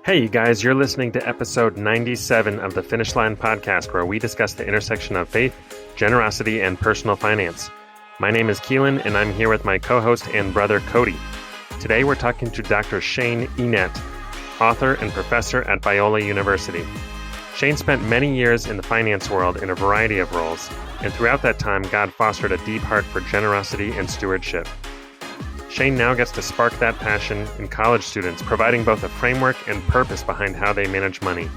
Hey, you guys, you're listening to episode 97 of the Finish Line podcast, where we discuss the intersection of faith, generosity, and personal finance. My name is Keelan, and I'm here with my co-host and brother, Cody. Today, we're talking to Dr. Shane Enete, author and professor at Biola University. Shane spent many years in the finance world in a variety of roles, and throughout that time, God fostered a deep heart for generosity and stewardship. Shane now gets to spark that passion in college students, providing both a framework and purpose behind how they manage money.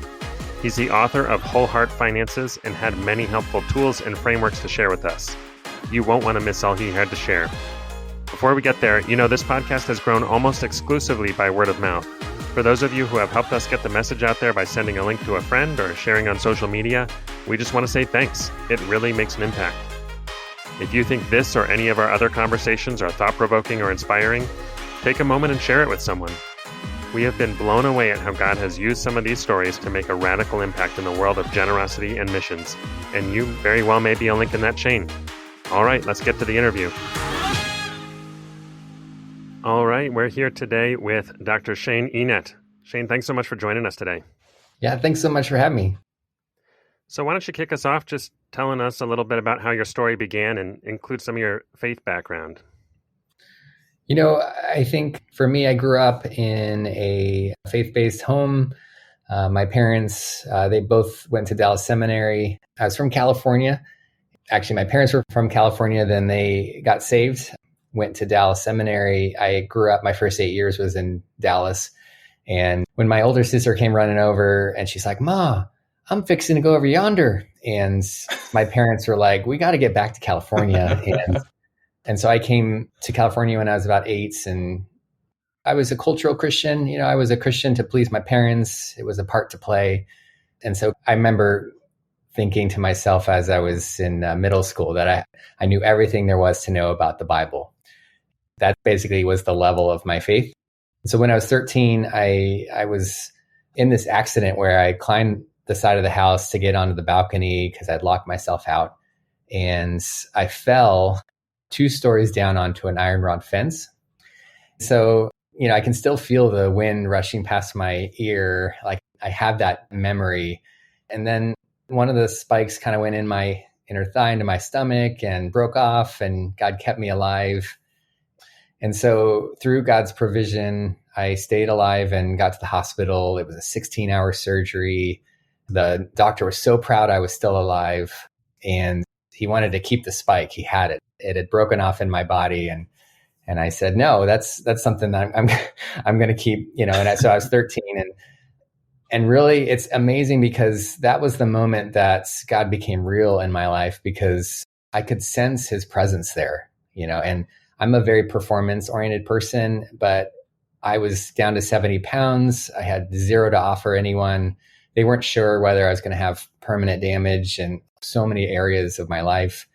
He's the author of Whole Heart Finances and had many helpful tools and frameworks to share with us. You won't want to miss all he had to share. Before we get there, this podcast has grown almost exclusively by word of mouth. For those of you who have helped us get the message out there by sending a link to a friend or sharing on social media, we just want to say thanks. It really makes an impact. If you think this or any of our other conversations are thought-provoking or inspiring, take a moment and share it with someone. We have been blown away at how God has used some of these stories to make a radical impact in the world of generosity and missions, and you very well may be a link in that chain. All right, let's get to the interview. All right, we're here today with Dr. Shane Enete. Shane, thanks so much for joining us today. Yeah, thanks so much for having me. So why don't you kick us off just telling us a little bit about how your story began and include some of your faith background? I think for me, I grew up in a faith-based home. My parents, they both went to Dallas Seminary. I was from California. Actually, my parents were from California. Then they got saved, went to Dallas Seminary. I grew up, my first 8 years was in Dallas. And when my older sister came running over and she's like, "Ma, I'm fixing to go over yonder." And my parents were like, "We got to get back to California." And so I came to California when I was about 8, and I was a cultural Christian. I was a Christian to please my parents. It was a part to play. And so I remember thinking to myself as I was in middle school that I knew everything there was to know about the Bible. That basically was the level of my faith. So when I was 13, I was in this accident where I climbed the side of the house to get onto the balcony because I'd locked myself out. And I fell 2 stories down onto an iron rod fence. So, I can still feel the wind rushing past my ear. Like I have that memory. And then one of the spikes kind of went in my inner thigh into my stomach and broke off, and God kept me alive. And so through God's provision, I stayed alive and got to the hospital. It was a 16-hour surgery. The doctor was so proud I was still alive, and he wanted to keep the spike. He had it. It had broken off in my body. And I said, "No, that's something that I'm going to keep," so I was 13, and really it's amazing because that was the moment that God became real in my life, because I could sense his presence there, and I'm a very performance oriented person, but I was down to 70 pounds. I had zero to offer anyone. They weren't sure whether I was going to have permanent damage in so many areas of my life.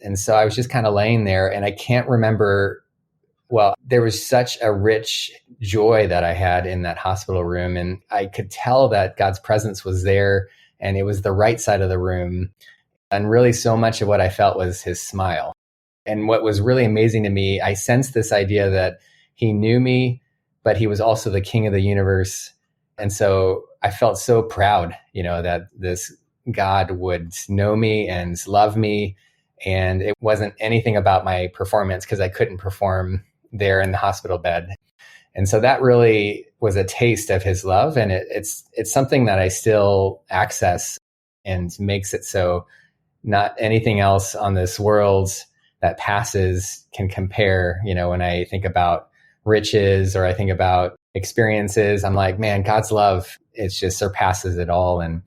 And so I was just kind of laying there, and I can't remember, there was such a rich joy that I had in that hospital room. And I could tell that God's presence was there, and it was the right side of the room. And really so much of what I felt was his smile. And what was really amazing to me, I sensed this idea that he knew me, but he was also the king of the universe. And so I felt so proud, that this God would know me and love me. And it wasn't anything about my performance, because I couldn't perform there in the hospital bed. And so that really was a taste of his love. And it's something that I still access, and makes it so not anything else on this world that passes can compare. When I think about riches or I think about experiences, I'm like, man, God's love, it just surpasses it all. And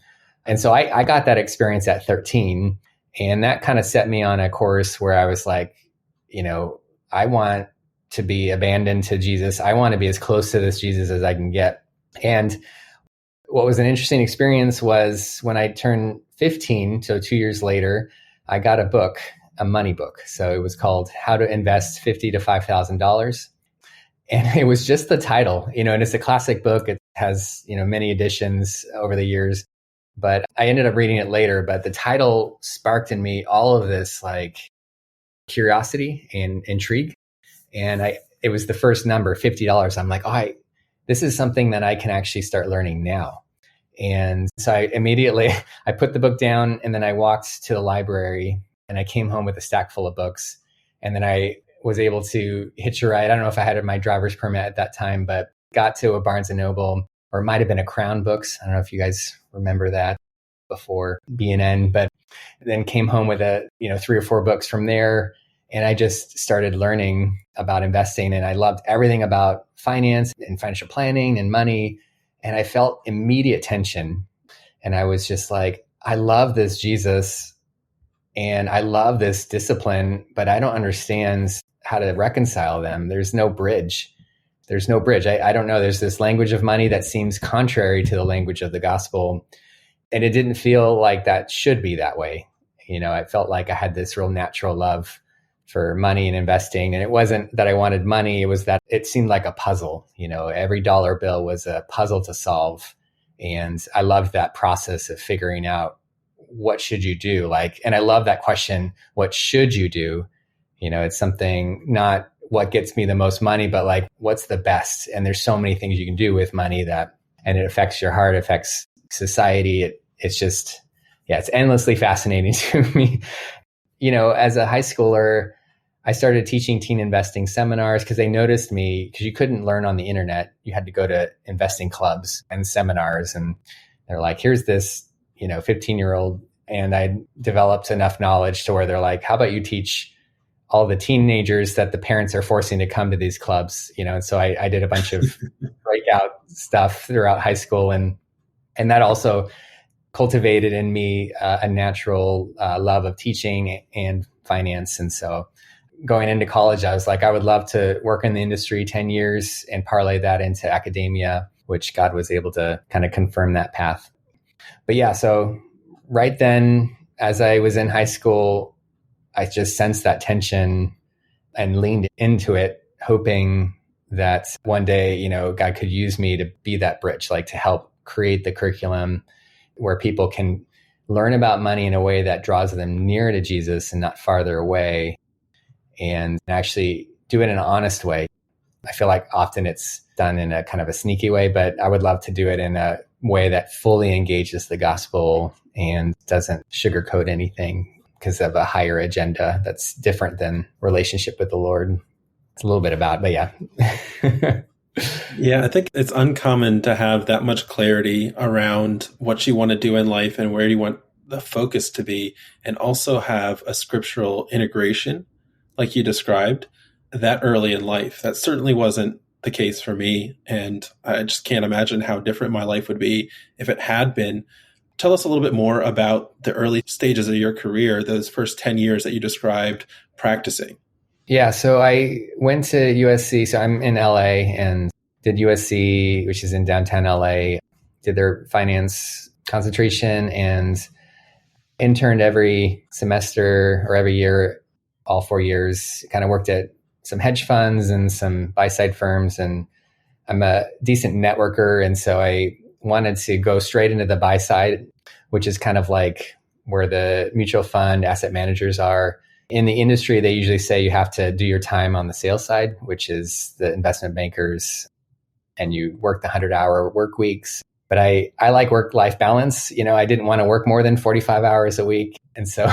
so I got that experience at 13, and that kind of set me on a course where I was like, I want to be abandoned to Jesus. I want to be as close to this Jesus as I can get. And what was an interesting experience was when I turned 15, so 2 years later, I got a book, a money book. So it was called How to Invest $50,000 to $5,000. And it was just the title, and it's a classic book. It has, many editions over the years, but I ended up reading it later. But the title sparked in me all of this like curiosity and intrigue. And it was the first number, $50. I'm like, this is something that I can actually start learning now. And so I put the book down, and then I walked to the library, and I came home with a stack full of books. And then I was able to hitch a ride. I don't know if I had my driver's permit at that time, but got to a Barnes and Noble, or it might have been a Crown Books. I don't know if you guys remember that before B&N, but then came home with 3 or 4 books from there. And I just started learning about investing, and I loved everything about finance and financial planning and money. And I felt immediate tension. And I was just like, I love this Jesus and I love this discipline, but I don't understand how to reconcile them. There's no bridge. I don't know. There's this language of money that seems contrary to the language of the gospel. And it didn't feel like that should be that way. I felt like I had this real natural love for money and investing. And it wasn't that I wanted money. It was that it seemed like a puzzle. Every dollar bill was a puzzle to solve. And I loved that process of figuring out, what should you do? And I love that question, what should you do? It's something, not what gets me the most money, but what's the best? And there's so many things you can do with money and it affects your heart, affects society. It's just, it's endlessly fascinating to me. As a high schooler, I started teaching teen investing seminars because they noticed me, because you couldn't learn on the internet. You had to go to investing clubs and seminars. And they're like, here's this, 15-year-old. And I developed enough knowledge to where they're like, how about you teach all the teenagers that the parents are forcing to come to these clubs? And so I did a bunch of breakout stuff throughout high school. And that also cultivated in me a natural love of teaching and finance. And so going into college, I was like, I would love to work in the industry 10 years and parlay that into academia, which God was able to kind of confirm that path. But yeah, so right then, as I was in high school, I just sensed that tension and leaned into it, hoping that one day, God could use me to be that bridge, to help create the curriculum where people can learn about money in a way that draws them near to Jesus and not farther away, and actually do it in an honest way. I feel like often it's done in a kind of a sneaky way, but I would love to do it in a way that fully engages the gospel and doesn't sugarcoat anything because of a higher agenda that's different than relationship with the Lord. It's a little bit about, but yeah. Yeah, I think it's uncommon to have that much clarity around what you want to do in life and where you want the focus to be, and also have a scriptural integration like you described that early in life. That certainly wasn't the case for me. And I just can't imagine how different my life would be if it had been. Tell us a little bit more about the early stages of your career, those first 10 years that you described practicing. Yeah, so I went to USC. So I'm in LA and did USC, which is in downtown LA, did their finance concentration and interned every semester or every year, all 4 years, kind of worked at some hedge funds and some buy-side firms. And I'm a decent networker. And so I wanted to go straight into the buy side, which is kind of like where the mutual fund asset managers are. In the industry, they usually say you have to do your time on the sales side, which is the investment bankers, and you work the 100-hour work weeks. But I like work-life balance. I didn't want to work more than 45 hours a week. And so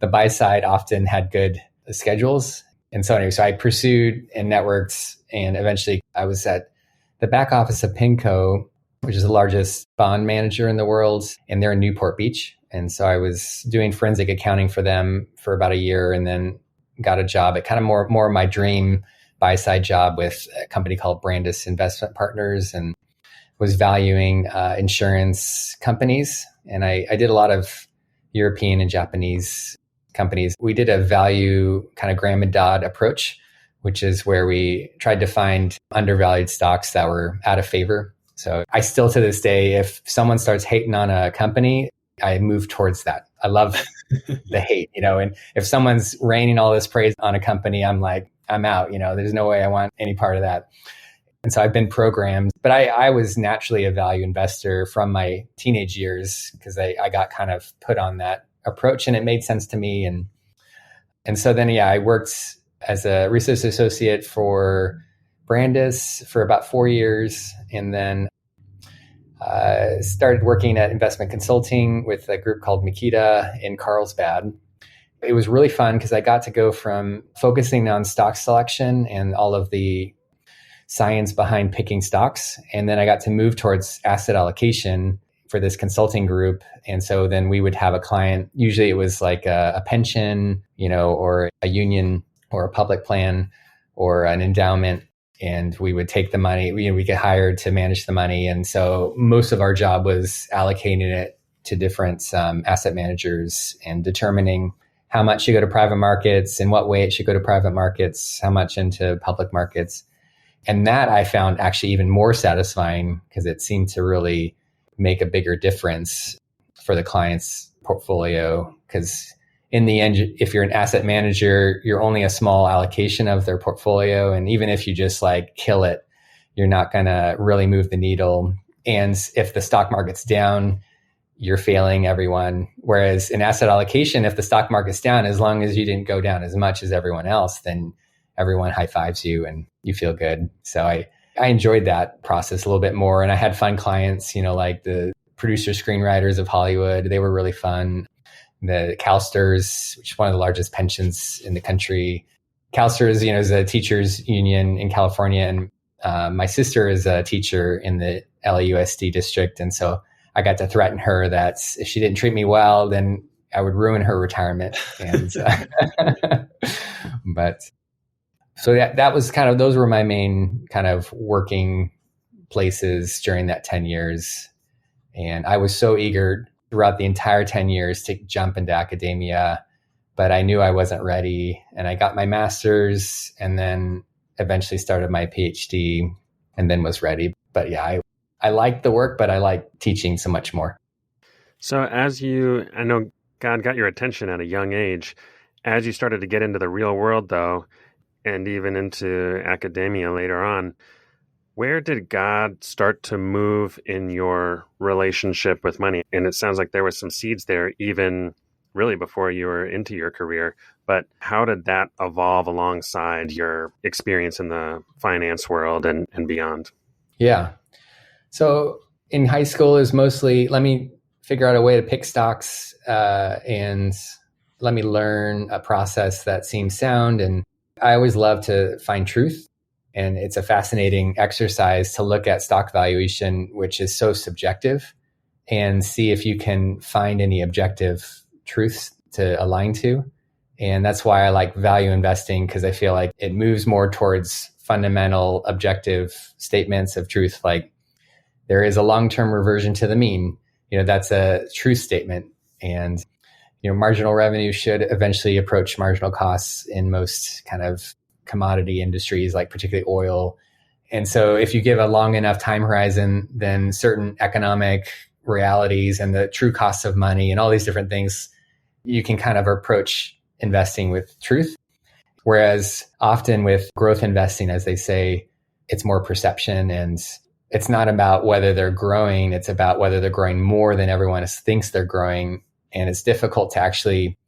the buy side often had good schedules. And so anyway, so I pursued and networked, and eventually I was at the back office of PIMCO, which is the largest bond manager in the world, and they're in Newport Beach. And so I was doing forensic accounting for them for about a year, and then got a job at kind of more my dream buy-side job with a company called Brandis Investment Partners, and was valuing insurance companies. And I did a lot of European and Japanese companies. We did a value kind of Graham and Dodd approach, which is where we tried to find undervalued stocks that were out of favor. So I still, to this day, if someone starts hating on a company, I move towards that. I love the hate, and if someone's raining all this praise on a company, I'm like, I'm out, there's no way I want any part of that. And so I've been programmed, but I was naturally a value investor from my teenage years because I got kind of put on that approach and it made sense to me. And so then, I worked as a research associate for Brandis for about 4 years. and then started working at investment consulting with a group called Makita in Carlsbad. It was really fun because I got to go from focusing on stock selection and all of the science behind picking stocks. And then I got to move towards asset allocation for this consulting group. And so then we would have a client, usually it was like a pension, or a union or a public plan or an endowment. And we would take the money, we get hired to manage the money. And so most of our job was allocating it to different asset managers and determining how much should go to private markets, in what way it should go to private markets, how much into public markets. And that I found actually even more satisfying because it seemed to really make a bigger difference for the client's portfolio. Because in the end, if you're an asset manager, you're only a small allocation of their portfolio. And even if you just like kill it, you're not going to really move the needle. And if the stock market's down, you're failing everyone. Whereas in asset allocation, if the stock market's down, as long as you didn't go down as much as everyone else, then everyone high fives you and you feel good. So I enjoyed that process a little bit more. And I had fun clients, like the producer screenwriters of Hollywood. They were really fun. The CalSTRS, which is one of the largest pensions in the country. CalSTRS, is a teachers union in California. And my sister is a teacher in the LAUSD district. And so I got to threaten her that if she didn't treat me well, then I would ruin her retirement. And but so that was kind of, those were my main kind of working places during that 10 years. And I was so eager throughout the entire 10 years to jump into academia, but I knew I wasn't ready. And I got my master's and then eventually started my PhD and then was ready. But yeah, I liked the work, but I like teaching so much more. So I know God got your attention at a young age. As you started to get into the real world, though, and even into academia later on, where did God start to move in your relationship with money? And it sounds like there was some seeds there even really before you were into your career. But how did that evolve alongside your experience in the finance world and beyond? Yeah. So in high school is mostly, let me figure out a way to pick stocks and let me learn a process that seems sound. And I always love to find truth. And it's a fascinating exercise to look at stock valuation, which is so subjective, and see if you can find any objective truths to align to. And that's why I like value investing, because I feel like it moves more towards fundamental objective statements of truth. Like there is a long-term reversion to the mean. That's a truth statement. And marginal revenue should eventually approach marginal costs in most kind of commodity industries, like particularly oil. And so if you give a long enough time horizon, then certain economic realities and the true costs of money and all these different things, you can kind of approach investing with truth. Whereas often with growth investing, as they say, it's more perception, and it's not about whether they're growing. It's about whether they're growing more than everyone thinks they're growing. And it's difficult to actually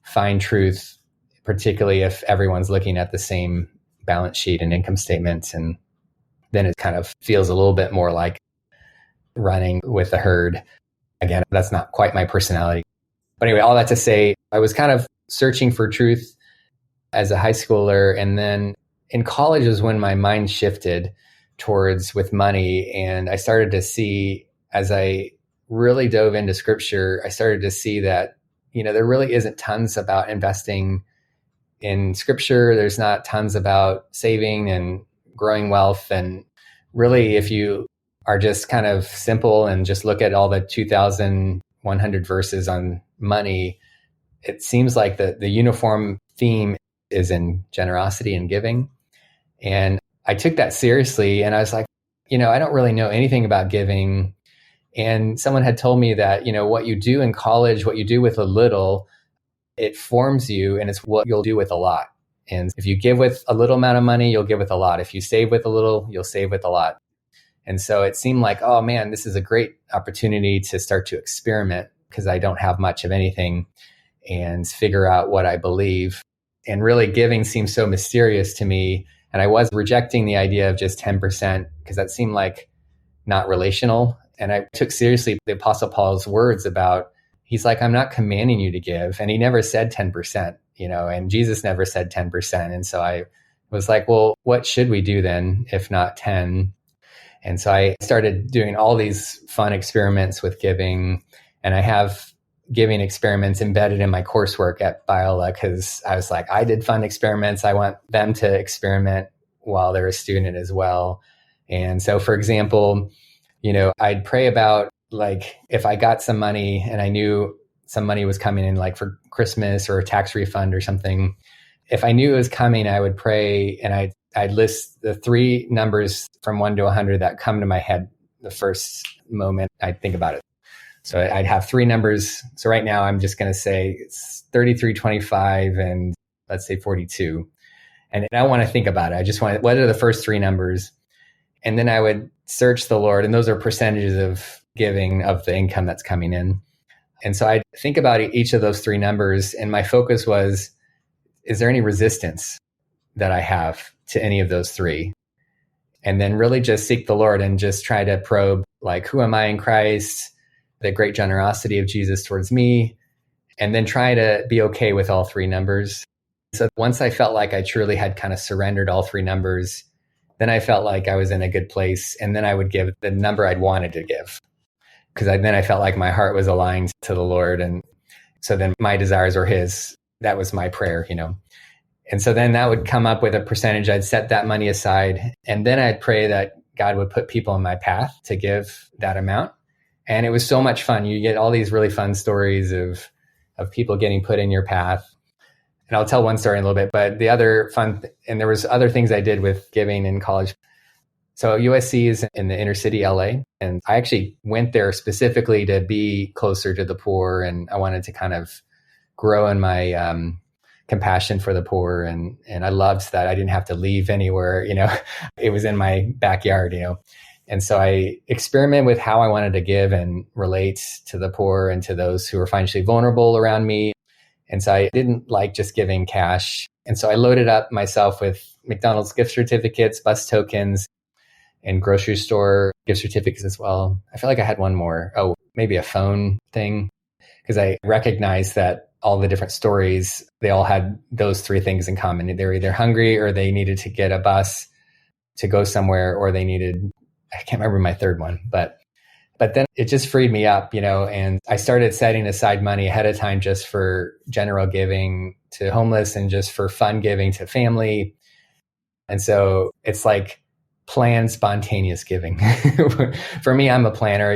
find truth, particularly if everyone's looking at the same balance sheet and income statement. And then it kind of feels a little bit more like running with the herd. Again, that's not quite my personality. But anyway, all that to say, I was kind of searching for truth as a high schooler. And then in college was when my mind shifted towards with money. And I started to see, as I really dove into scripture, I started to see that, there really isn't tons about investing in scripture. There's not tons about saving and growing wealth. And really, if you are just kind of simple and just look at all the 2,100 verses on money, it seems like the uniform theme is in generosity and giving. And I took that seriously. And I was like, I don't really know anything about giving. And someone had told me that, what you do in college, what you do with a little, it forms you, and it's what you'll do with a lot. And if you give with a little amount of money, you'll give with a lot. If you save with a little, you'll save with a lot. And so it seemed like, oh man, this is a great opportunity to start to experiment, because I don't have much of anything, and figure out what I believe. And really, giving seems so mysterious to me. And I was rejecting the idea of just 10%, because that seemed like not relational. And I took seriously the Apostle Paul's words about, he's like, I'm not commanding you to give. And he never said 10%, and Jesus never said 10%. And so I was like, well, what should we do then if not 10? And so I started doing all these fun experiments with giving. And I have giving experiments embedded in my coursework at Biola, because I was like, I did fun experiments. I want them to experiment while they're a student as well. And so, for example, I'd pray about, like, if I got some money and I knew some money was coming in, like for Christmas or a tax refund or something, if I knew it was coming, I would pray and I'd list the 3 numbers from 1 to 100 that come to my head the first moment I think about it. So I'd have 3 numbers. So right now I'm just going to say it's 33, 25, and let's say 42. And I don't want to think about it. I just want, what are the first 3 numbers? And then I would search the Lord, and those are percentages of giving of the income that's coming in. And so I'd think about each of those 3 numbers. And my focus was, is there any resistance that I have to any of those 3? And then really just seek the Lord and just try to probe, like, who am I in Christ? The great generosity of Jesus towards me, and then try to be okay with all 3 numbers. So once I felt like I truly had kind of surrendered all 3 numbers, then I felt like I was in a good place. And then I would give the number I'd wanted to give, because then I felt like my heart was aligned to the Lord. And so then my desires were his. That was my prayer, And so then that would come up with a percentage. I'd set that money aside. And then I'd pray that God would put people in my path to give that amount. And it was so much fun. You get all these really fun stories of people getting put in your path. And I'll tell one story in a little bit, but the other fun, and there was other things I did with giving in college. So USC is in the inner city, LA. And I actually went there specifically to be closer to the poor. And I wanted to kind of grow in my compassion for the poor. And I loved that I didn't have to leave anywhere, it was in my backyard, And so I experimented with how I wanted to give and relate to the poor and to those who were financially vulnerable around me. And so I didn't like just giving cash. And so I loaded up myself with McDonald's gift certificates, bus tokens, and grocery store gift certificates as well. I feel like I had one more. Oh, maybe a phone thing, because I recognized that all the different stories, they all had those 3 things in common. They were either hungry, or they needed to get a bus to go somewhere, or they needed, I can't remember my third one, but then it just freed me up, and I started setting aside money ahead of time just for general giving to homeless and just for fun giving to family. And so it's like planned, spontaneous giving. For me, I'm a planner,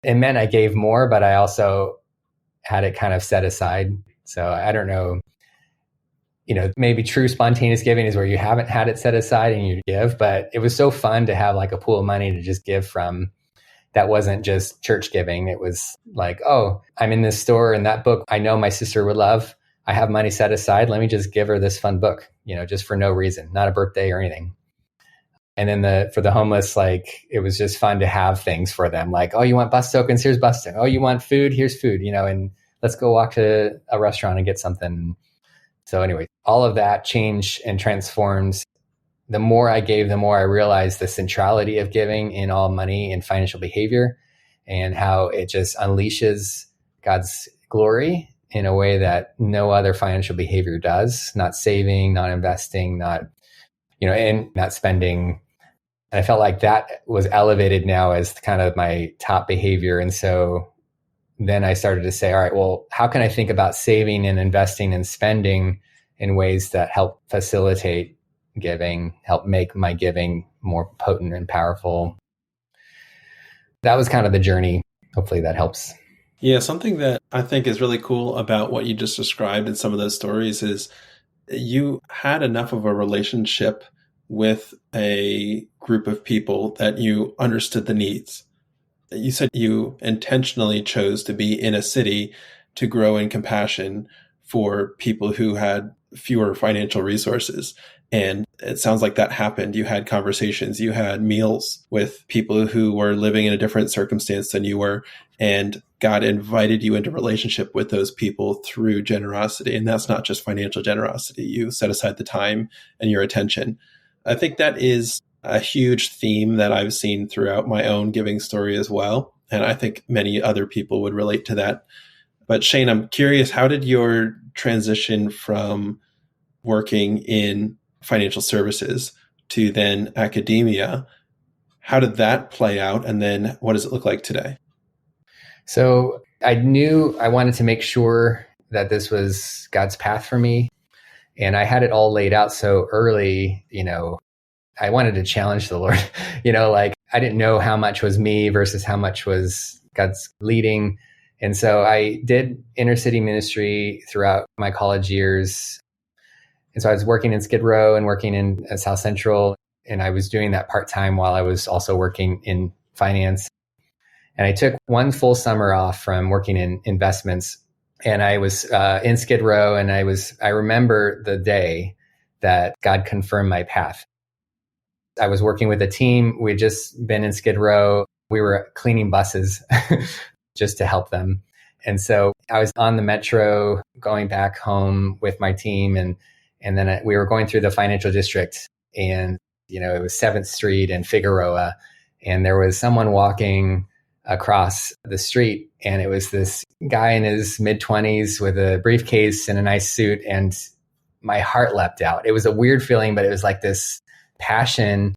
It meant I gave more, but I also had it kind of set aside. So I don't know, maybe true spontaneous giving is where you haven't had it set aside and you give, but it was so fun to have like a pool of money to just give from. That wasn't just church giving. It was like, oh, I'm in this store and that book I know my sister would love. I have money set aside. Let me just give her this fun book, just for no reason, not a birthday or anything. And then for the homeless, like, it was just fun to have things for them. Like, oh, you want bus tokens? Here's bus tokens. Oh, you want food? Here's food, and let's go walk to a restaurant and get something. So anyway, all of that changed and transformed. The more I gave, the more I realized the centrality of giving in all money and financial behavior, and how it just unleashes God's glory in a way that no other financial behavior does. Not saving, not investing, not, and not spending. And I felt like that was elevated now as kind of my top behavior. And so then I started to say, all right, well, how can I think about saving and investing and spending in ways that help facilitate giving, help make my giving more potent and powerful? That was kind of the journey. Hopefully that helps. Yeah, something that I think is really cool about what you just described in some of those stories is you had enough of a relationship with a group of people that you understood the needs. You said you intentionally chose to be in a city to grow in compassion for people who had fewer financial resources. And it sounds like that happened. You had conversations, you had meals with people who were living in a different circumstance than you were. And God invited you into relationship with those people through generosity. And that's not just financial generosity. You set aside the time and your attention. I think that is a huge theme that I've seen throughout my own giving story as well. And I think many other people would relate to that. But Shane, I'm curious, how did your transition from working in financial services to then academia, how did that play out? And then what does it look like today? So I knew I wanted to make sure that this was God's path for me. And I had it all laid out so early, I wanted to challenge the Lord, like I didn't know how much was me versus how much was God's leading. And so I did inner city ministry throughout my college years. And so I was working in Skid Row and working in South Central. And I was doing that part-time while I was also working in finance. And I took one full summer off from working in investments. And I was in Skid Row, and I remember the day that God confirmed my path. I was working with a team. We'd just been in Skid Row. We were cleaning buses just to help them. And so I was on the metro going back home with my team. And then we were going through the financial district, and, it was 7th Street and Figueroa. And there was someone walking across the street, and it was this guy in his mid-20s with a briefcase and a nice suit. And my heart leapt out. It was a weird feeling, but it was like this passion.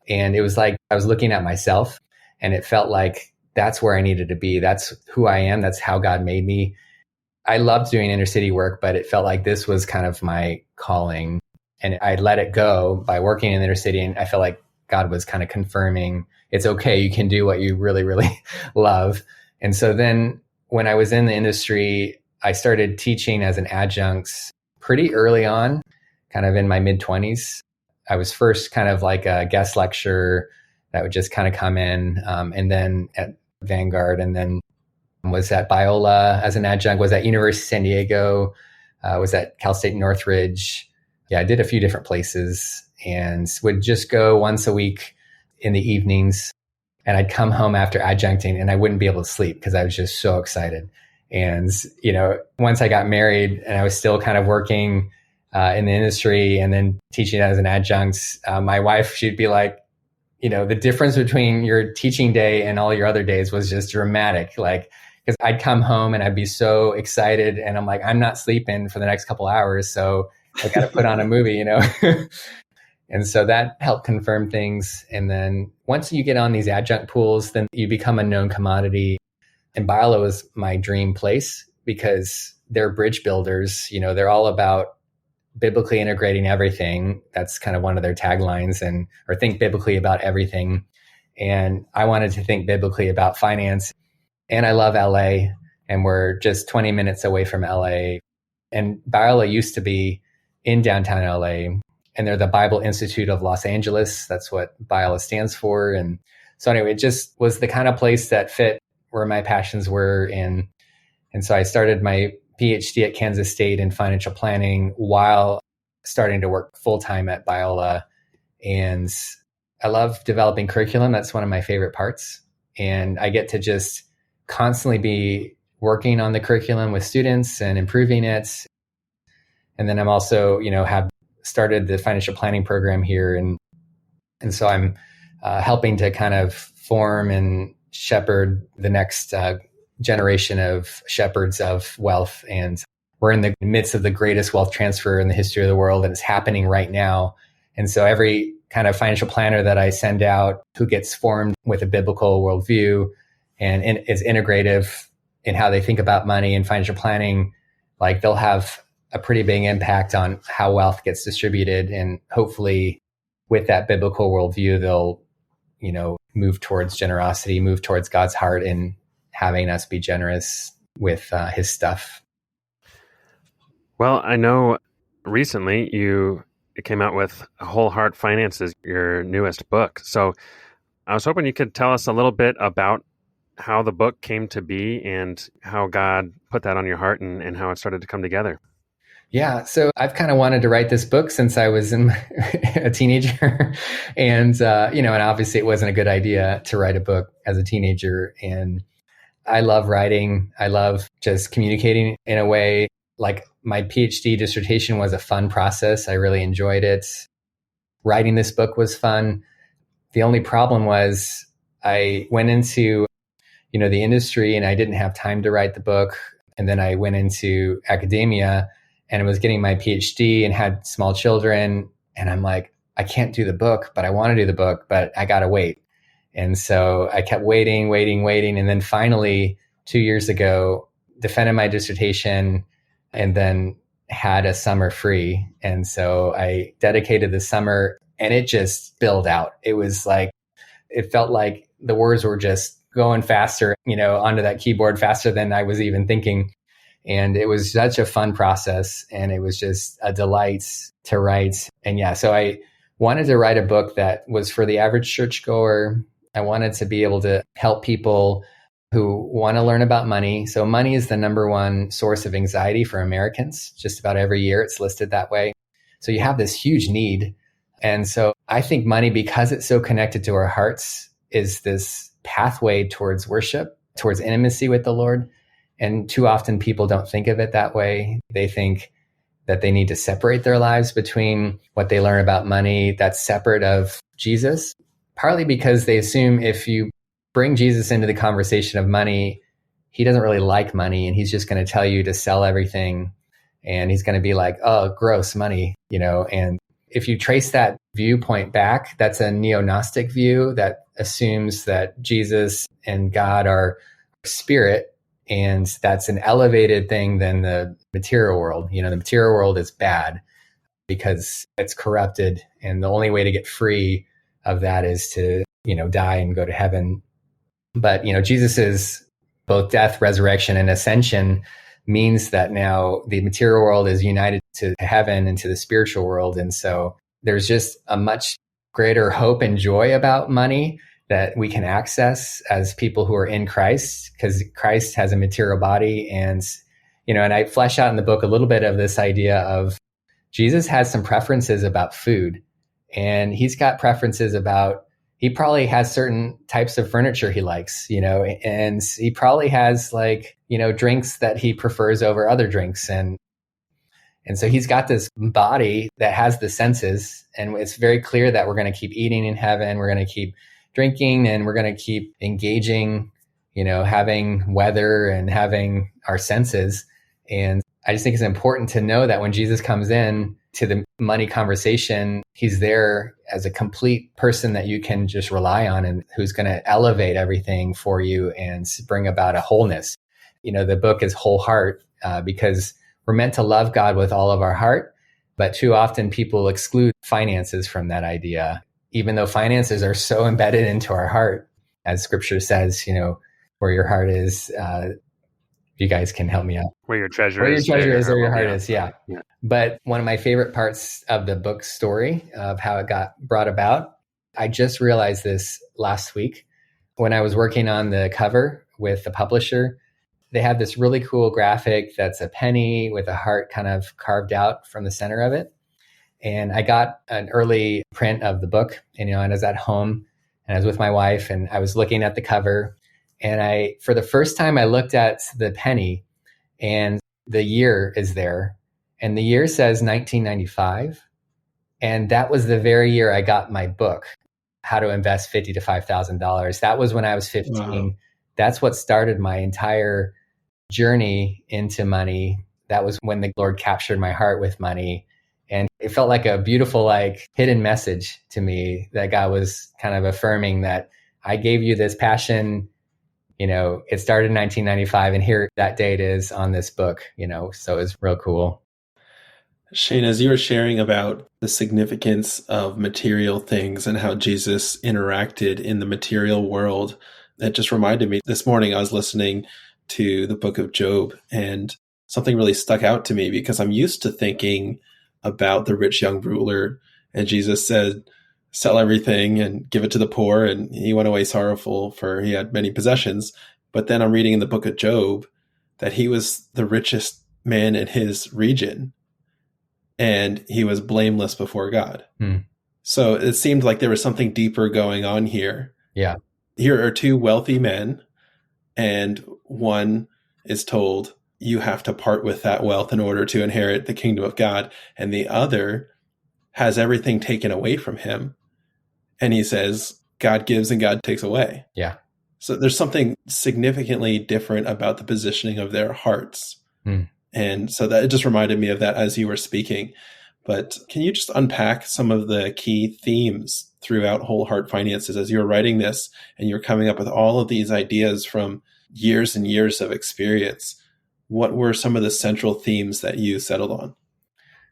And it was like I was looking at myself, and it felt like that's where I needed to be. That's who I am. That's how God made me. I loved doing inner city work, but it felt like this was kind of my calling. And I let it go by working in inner city. And I felt like God was kind of confirming it's okay. You can do what you really, really love. And so then when I was in the industry, I started teaching as an adjunct pretty early on, kind of in my mid-20s. I was first kind of like a guest lecturer that would just kind of come in, and then at Vanguard, and then was at Biola as an adjunct, was at University of San Diego, was at Cal State Northridge. Yeah, I did a few different places, and would just go once a week in the evenings. And I'd come home after adjuncting, and I wouldn't be able to sleep because I was just so excited. And, once I got married and I was still kind of working in the industry and then teaching as an adjunct, my wife, she'd be like, the difference between your teaching day and all your other days was just dramatic. Like, because I'd come home and I'd be so excited, and I'm like, I'm not sleeping for the next couple hours, so I got to put on a movie, And so that helped confirm things. And then once you get on these adjunct pools, then you become a known commodity. And Biola was my dream place because they're bridge builders. They're all about biblically integrating everything. That's kind of one of their taglines, or think biblically about everything. And I wanted to think biblically about finance. And I love LA, and we're just 20 minutes away from LA. And Biola used to be in downtown LA, and they're the Bible Institute of Los Angeles. That's what Biola stands for. And so anyway, it just was the kind of place that fit where my passions were. And so I started my PhD at Kansas State in financial planning while starting to work full-time at Biola. And I love developing curriculum. That's one of my favorite parts. And I get to just constantly be working on the curriculum with students and improving it. And then I'm also, have started the financial planning program here. And so I'm helping to kind of form and shepherd the next generation of shepherds of wealth. And we're in the midst of the greatest wealth transfer in the history of the world, and it's happening right now. And so every kind of financial planner that I send out who gets formed with a biblical worldview and is integrative in how they think about money and financial planning, like they'll have a pretty big impact on how wealth gets distributed. And hopefully with that biblical worldview, they'll, move towards generosity, move towards God's heart in having us be generous with his stuff. Well, I know recently you came out with Whole Heart Finances, your newest book. So I was hoping you could tell us a little bit about how the book came to be and how God put that on your heart and how it started to come together. Yeah. So I've kind of wanted to write this book since I was a teenager. And obviously it wasn't a good idea to write a book as a teenager. And I love writing. I love just communicating in a way. Like my PhD dissertation was a fun process. I really enjoyed it. Writing this book was fun. The only problem was I went into, the industry and I didn't have time to write the book. And then I went into academia and I was getting my PhD and had small children. And I'm like, I can't do the book, but I want to do the book, but I got to wait. And so I kept waiting. And then finally, 2 years ago, defended my dissertation and then had a summer free. And so I dedicated the summer and it just spilled out. It felt like the words were just going faster, onto that keyboard faster than I was even thinking. And it was such a fun process and it was just a delight to write. And so I wanted to write a book that was for the average churchgoer. I wanted to be able to help people who want to learn about money. So money is the number one source of anxiety for Americans. Just about every year it's listed that way. So you have this huge need. And so I think money, because it's so connected to our hearts, is this pathway towards worship, towards intimacy with the Lord. And too often people don't think of it that way. They think that they need to separate their lives between what they learn about money that's separate of Jesus, partly because they assume if you bring Jesus into the conversation of money, he doesn't really like money and he's just going to tell you to sell everything. And he's going to be like, oh, gross money, and if you trace that viewpoint back, that's a neo-Gnostic view that assumes that Jesus and God are spirit, and that's an elevated thing than the material world. The material world is bad because it's corrupted, and the only way to get free of that is to, die and go to heaven. But, Jesus is both death, resurrection, and ascension means that now the material world is united to heaven and to the spiritual world. And so there's just a much greater hope and joy about money that we can access as people who are in Christ, because Christ has a material body. And, and I flesh out in the book a little bit of this idea of Jesus has some preferences about food, and he's got preferences about, he probably has certain types of furniture he likes, and he probably has drinks that he prefers over other drinks. And so he's got this body that has the senses, and it's very clear that we're going to keep eating in heaven. We're going to keep drinking, and we're going to keep engaging, having weather and having our senses. And I just think it's important to know that when Jesus comes in to the money conversation, he's there as a complete person that you can just rely on and who's going to elevate everything for you and bring about a wholeness. The book is Whole Heart because we're meant to love God with all of our heart, but too often people exclude finances from that idea, even though finances are so embedded into our heart. As scripture says, where your heart is, you guys can help me out. Where your treasure is, there your heart yeah. is. Yeah. But one of my favorite parts of the book story of how it got brought about, I just realized this last week when I was working on the cover with the publisher. They have this really cool graphic that's a penny with a heart kind of carved out from the center of it. And I got an early print of the book, and I was at home and I was with my wife and I was looking at the cover. And for the first time, I looked at the penny and the year is there. And the year says 1995. And that was the very year I got my book, How to Invest $50,000 to $5,000. That was when I was 15. Wow. That's what started my entire journey into money. That was when the Lord captured my heart with money. And it felt like a beautiful, hidden message to me that God was kind of affirming that I gave you this passion. It started in 1995 and here that date is on this book, so it's real cool. Shane, as you were sharing about the significance of material things and how Jesus interacted in the material world, it just reminded me this morning I was listening to the book of Job and something really stuck out to me because I'm used to thinking about the rich young ruler, and Jesus said, sell everything and give it to the poor. And he went away sorrowful, for he had many possessions. But then I'm reading in the book of Job that he was the richest man in his region and he was blameless before God. So it seemed like there was something deeper going on here. Yeah. Here are two wealthy men, and one is told, you have to part with that wealth in order to inherit the kingdom of God. And the other has everything taken away from him. And he says, God gives and God takes away. Yeah. So there's something significantly different about the positioning of their hearts. And so that it just reminded me of that as you were speaking. But can you just unpack some of the key themes throughout Whole Heart Finances as you were writing this and you're coming up with all of these ideas from years and years of experience? What were some of the central themes that you settled on?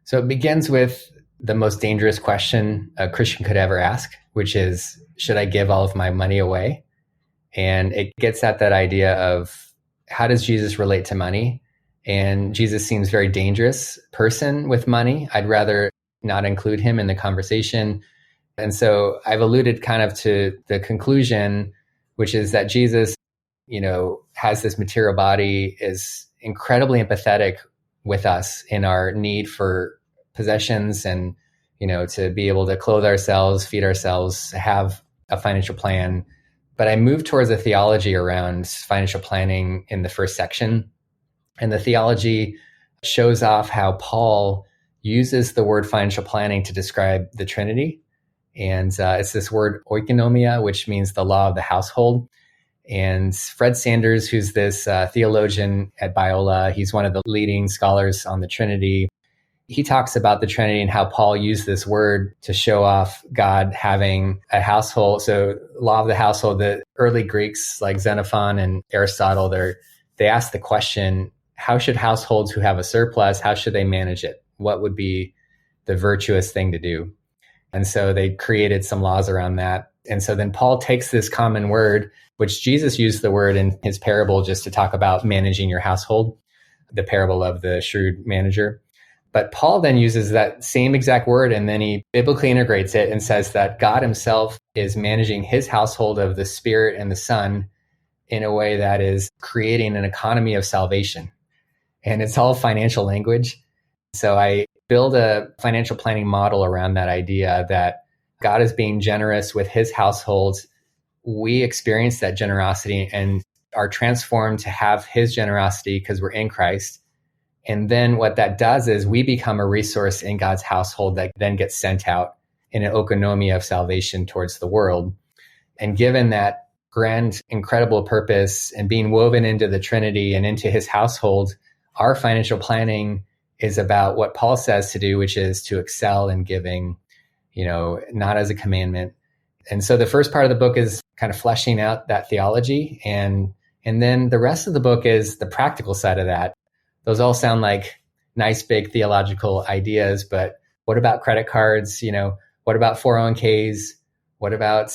So it begins with the most dangerous question a Christian could ever ask, which is, should I give all of my money away? And it gets at that idea of, how does Jesus relate to money? And Jesus seems a very dangerous person with money. I'd rather not include him in the conversation. And so I've alluded kind of to the conclusion, which is that Jesus, has this material body, is incredibly empathetic with us in our need for possessions and, to be able to clothe ourselves, feed ourselves, have a financial plan. But I moved towards a theology around financial planning in the first section. And the theology shows off how Paul uses the word financial planning to describe the Trinity. And it's this word oikonomia, which means the law of the household. And Fred Sanders, who's this theologian at Biola, he's one of the leading scholars on the Trinity. He talks about the Trinity and how Paul used this word to show off God having a household. So law of the household, the early Greeks like Xenophon and Aristotle, they asked the question, how should households who have a surplus, how should they manage it? What would be the virtuous thing to do? And so they created some laws around that. And so then Paul takes this common word, which Jesus used the word in his parable just to talk about managing your household, the parable of the shrewd manager. But Paul then uses that same exact word, and then he biblically integrates it and says that God himself is managing his household of the Spirit and the Son in a way that is creating an economy of salvation. And it's all financial language. So I build a financial planning model around that idea that God is being generous with his household. We experience that generosity and are transformed to have his generosity because we're in Christ. And then what that does is we become a resource in God's household that then gets sent out in an oikonomia of salvation towards the world. And given that grand, incredible purpose and being woven into the Trinity and into his household, our financial planning is about what Paul says to do, which is to excel in giving, not as a commandment. And so the first part of the book is kind of fleshing out that theology. And then the rest of the book is the practical side of that. Those all sound like nice, big theological ideas, but what about credit cards? What about 401ks? What about,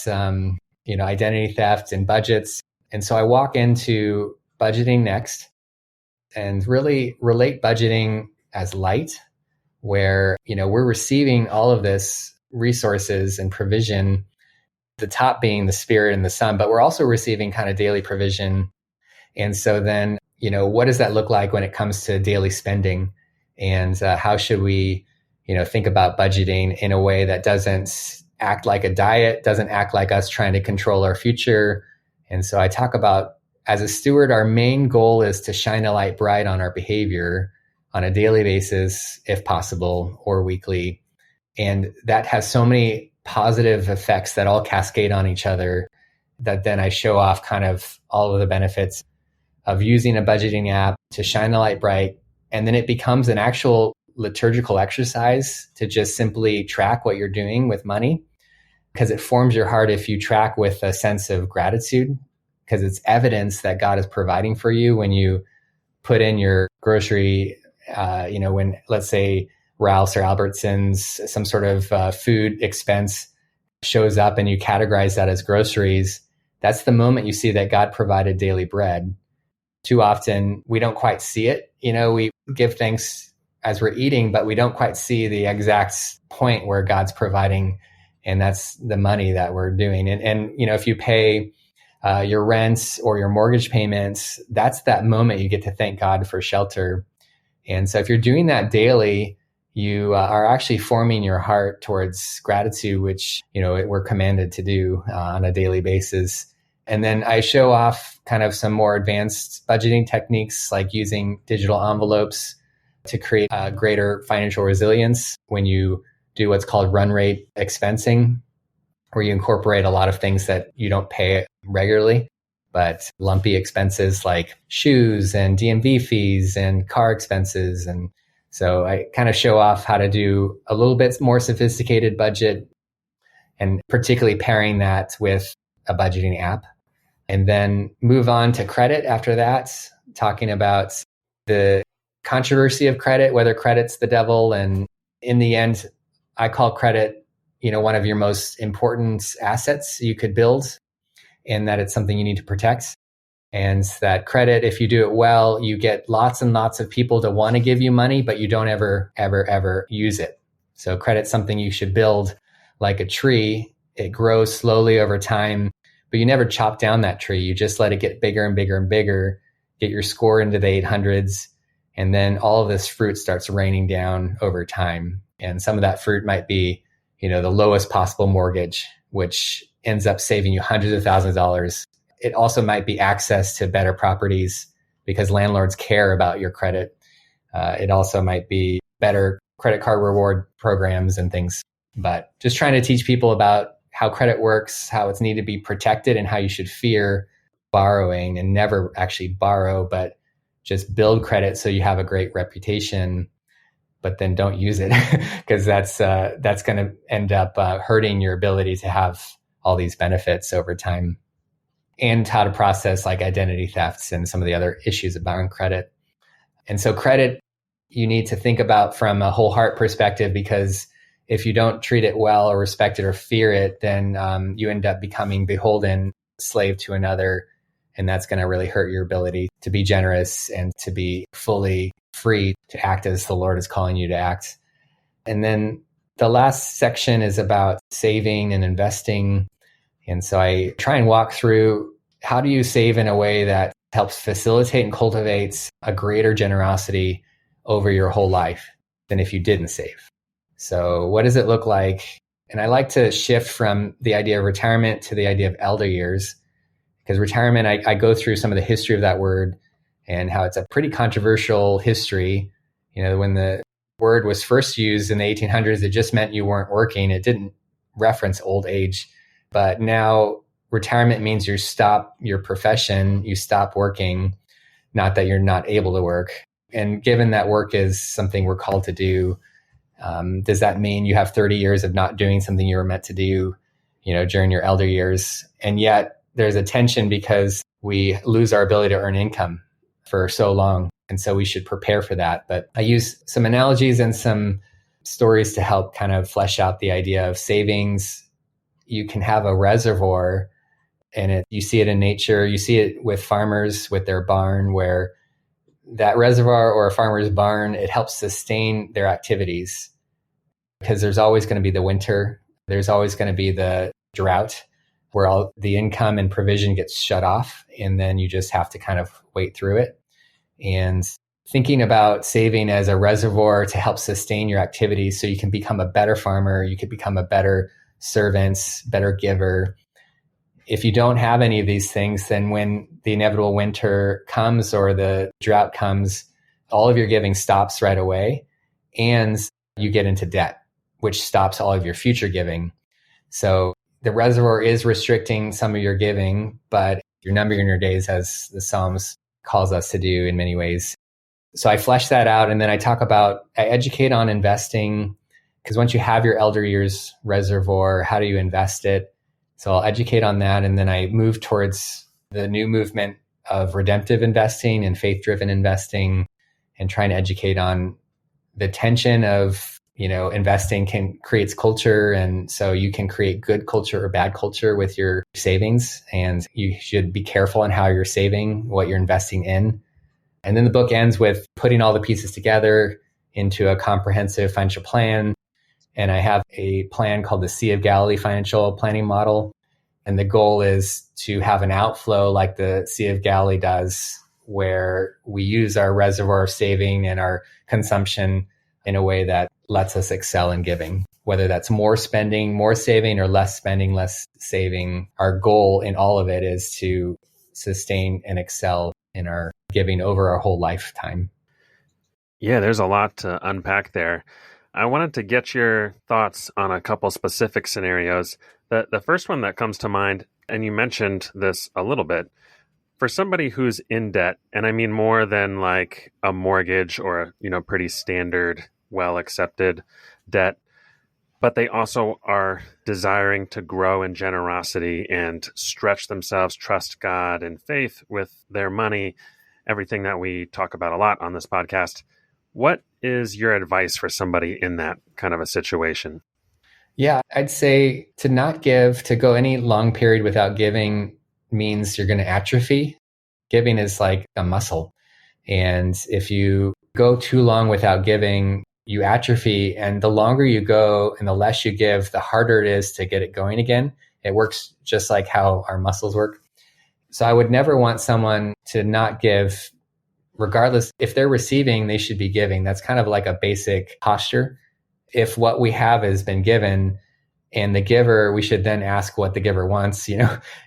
identity theft and budgets? And so I walk into budgeting next and really relate budgeting as light, where, we're receiving all of this resources and provision, the top being the Spirit and the Son, but we're also receiving kind of daily provision. And so then, what does that look like when it comes to daily spending? And how should we, think about budgeting in a way that doesn't act like a diet, doesn't act like us trying to control our future? And so I talk about, as a steward, our main goal is to shine a light bright on our behavior on a daily basis, if possible, or weekly. And that has so many positive effects that all cascade on each other that then I show off kind of all of the benefits of using a budgeting app to shine the light bright. And then it becomes an actual liturgical exercise to just simply track what you're doing with money, because it forms your heart if you track with a sense of gratitude, because it's evidence that God is providing for you when you put in your grocery, when, let's say, Ralph's or Albertsons, some sort of food expense shows up and you categorize that as groceries. That's the moment you see that God provided daily bread. Too often, we don't quite see it. We give thanks as we're eating, but we don't quite see the exact point where God's providing, and that's the money that we're doing. And if you pay your rent or your mortgage payments, that's that moment you get to thank God for shelter. And so if you're doing that daily, you are actually forming your heart towards gratitude, which, we're commanded to do on a daily basis. And then I show off kind of some more advanced budgeting techniques, like using digital envelopes to create greater financial resilience when you do what's called run rate expensing. where you incorporate a lot of things that you don't pay regularly, but lumpy expenses like shoes and DMV fees and car expenses. And so I kind of show off how to do a little bit more sophisticated budget, and particularly pairing that with a budgeting app. And then move on to credit after that, talking about the controversy of credit, whether credit's the devil. And in the end, I call credit, one of your most important assets you could build, and that it's something you need to protect. And that credit, if you do it well, you get lots and lots of people to want to give you money, but you don't ever use it. So credit's something you should build like a tree. It grows slowly over time, but you never chop down that tree. You just let it get bigger and bigger and bigger, get your score into the 800s, and then all of this fruit starts raining down over time. And some of that fruit might be, the lowest possible mortgage, which ends up saving you hundreds of thousands of dollars. It also might be access to better properties because landlords care about your credit. It also might be better credit card reward programs and things. But just trying to teach people about how credit works, how it's needed to be protected, and how you should fear borrowing and never actually borrow, but just build credit so you have a great reputation, but then don't use it because that's going to end up hurting your ability to have all these benefits over time. And how to process like identity thefts and some of the other issues about credit. And so credit, you need to think about from a whole heart perspective, because if you don't treat it well or respect it or fear it, then you end up becoming beholden, slave to another. And that's going to really hurt your ability to be generous and to be fully free to act as the Lord is calling you to act. And then the last section is about saving and investing. And so I try and walk through how do you save in a way that helps facilitate and cultivates a greater generosity over your whole life than if you didn't save. So what does it look like? And I like to shift from the idea of retirement to the idea of elder years, because retirement, I go through some of the history of that word and how it's a pretty controversial history. When the word was first used in the 1800s, it just meant you weren't working. It didn't reference old age. But now retirement means you stop your profession, you stop working, not that you're not able to work. And given that work is something we're called to do, does that mean you have 30 years of not doing something you were meant to do, during your elder years? And yet there's a tension because we lose our ability to earn income for so long. And so we should prepare for that. But I use some analogies and some stories to help kind of flesh out the idea of savings. You can have a reservoir, and you see it in nature. You see it with farmers with their barn, where that reservoir or a farmer's barn, it helps sustain their activities, because there's always going to be the winter. There's always going to be the drought where all the income and provision gets shut off. And then you just have to kind of wait through it. And thinking about saving as a reservoir to help sustain your activities so you can become a better farmer, you could become a better servant, better giver. If you don't have any of these things, then when the inevitable winter comes or the drought comes, all of your giving stops right away, and you get into debt, which stops all of your future giving. So the reservoir is restricting some of your giving, but you're numbering your days, as the Psalms calls us to do in many ways. So I flesh that out, and then I educate on investing, because once you have your elder years reservoir, how do you invest it? So I'll educate on that. And then I move towards the new movement of redemptive investing and faith-driven investing, and trying to educate on the tension of, investing creates culture. And so you can create good culture or bad culture with your savings. And you should be careful on how you're saving, what you're investing in. And then the book ends with putting all the pieces together into a comprehensive financial plan. And I have a plan called the Sea of Galilee financial planning model. And the goal is to have an outflow like the Sea of Galilee does, where we use our reservoir of saving and our consumption in a way that lets us excel in giving, whether that's more spending, more saving, or less spending, less saving. Our goal in all of it is to sustain and excel in our giving over our whole lifetime. Yeah, there's a lot to unpack there. I wanted to get your thoughts on a couple specific scenarios. The first one that comes to mind, and you mentioned this a little bit, for somebody who's in debt, and I mean more than like a mortgage or, pretty standard, well accepted debt, but they also are desiring to grow in generosity and stretch themselves, trust God and faith with their money, everything that we talk about a lot on this podcast. What is your advice for somebody in that kind of a situation? Yeah, I'd say to not give, to go any long period without giving means you're going to atrophy. Giving is like a muscle. And if you go too long without giving, you atrophy. And the longer you go and the less you give, the harder it is to get it going again. It works just like how our muscles work. So I would never want someone to not give, regardless. If they're receiving, they should be giving. That's kind of like a basic posture. If what we have has been given and the giver, we should then ask what the giver wants,